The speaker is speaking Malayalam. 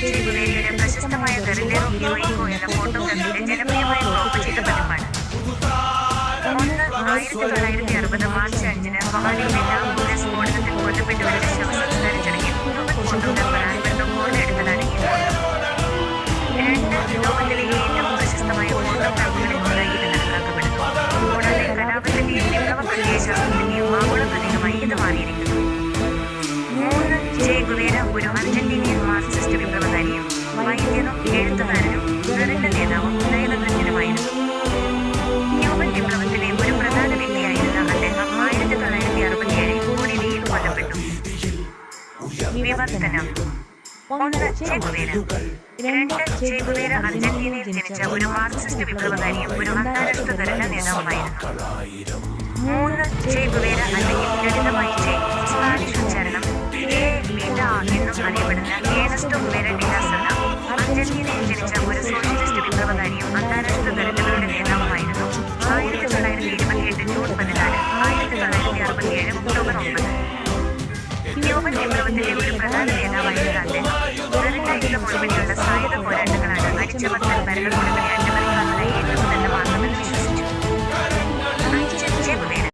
ചെ ഗുവേരയുടെ പ്രശസ്തമായ ഗറില്ലേറോ ഹീറോയിക്കോ എന്ന ഫോട്ടോഗ്രാഫിയുടെ ജനപ്രിയമായ ക്രോപ്പ് ചെയ്ത പതിപ്പാണ്. 1960 മാർച്ച് 5-ന് മൊഹാലിയിലെ ലാഹോറിലെ സ്ഫോടനത്തിൽ കൊല്ലപ്പെട്ടവരുടെ ശവസംസ്കാര ചടങ്ങിൽ ഫോട്ടോഗ്രാഫർ ആൽബർട്ടോ കോർല എടുത്തതാണ് ഈ ഫോട്ടോ. 2 ലോകത്തിലെ ഏറ്റവും പ്രശസ്തമായ ഫോട്ടോഗ്രാഫികളിൽ ഒന്നായി ഇത് കണക്കാക്കപ്പെടുന്നു. കൂടാതെ കലാപത്തിന്റെയും വിപ്ലവ പ്രത്യയശാസ്ത്രത്തിന്റെയും ആഗോള പ്രതീകമായി ഇത് മാറിയിരിക്കുന്നു. 3 ചെ ഗുവേര ഒരു അർജന്റീനിയൻ മാർക്സിസ്റ്റ് വിപ്ലവകാരിയും വൈദ്യനും എഴുത്തുകാരനും ഗറില്ല നേതാവും നയതന്ത്രജ്ഞനുമായിരുന്നു. ക്യൂബൻ വിപ്ലവത്തിലെ ഒരു പ്രധാന വ്യക്തിയായിരുന്ന അദ്ദേഹം 1967-ൽ ബൊളീവിയയിൽ കൊല്ലപ്പെട്ടു. വിവർത്തനം: 1 ചെ ഗുവേര. 2 ചെ ഗുവേര അർജന്റീനയിൽ ജനിച്ച ഒരു മാർക്സിസ്റ്റ് വിപ്ലവകാരിയും ഒരു അന്താരാഷ്ട്ര ഗറില്ല നേതാവുമായിരുന്നു. 3 ചെ ഗുവേര അല്ലെങ്കിൽ ലളിതമായി ചെ, സ്പാനിഷ് ഉച്ചാരണം എ വില എന്നും അറിയപ്പെടുന്ന ഏണസ്റ്റോ ഗുവേര ഡിയാസ് എന്ന അർജന്റീനയിൽ ജനിച്ച ഒരു സോഷ്യലിസ്റ്റ് വിപ്ലവകാരിയും അന്താരാഷ്ട്ര ഗറില്ലകളുടെ നേതാവുമായിരുന്നു. 1928 ജൂൺ 14, 1967 ഒക്ടോബർ 9. ക്യൂബൻ വിപ്ലവത്തിലെ ഒരു പ്രധാന നേതാവായിരുന്ന അദ്ദേഹം ഗറില്ല യുദ്ധം ഉൾപ്പെടെയുള്ള സായുധ പോരാട്ടങ്ങളാണ് അടിച്ചമർത്തൽ ഭരണകൂടങ്ങളെ അട്ടിമറിക്കാനുള്ള ഏറ്റവും നല്ല മാർഗം.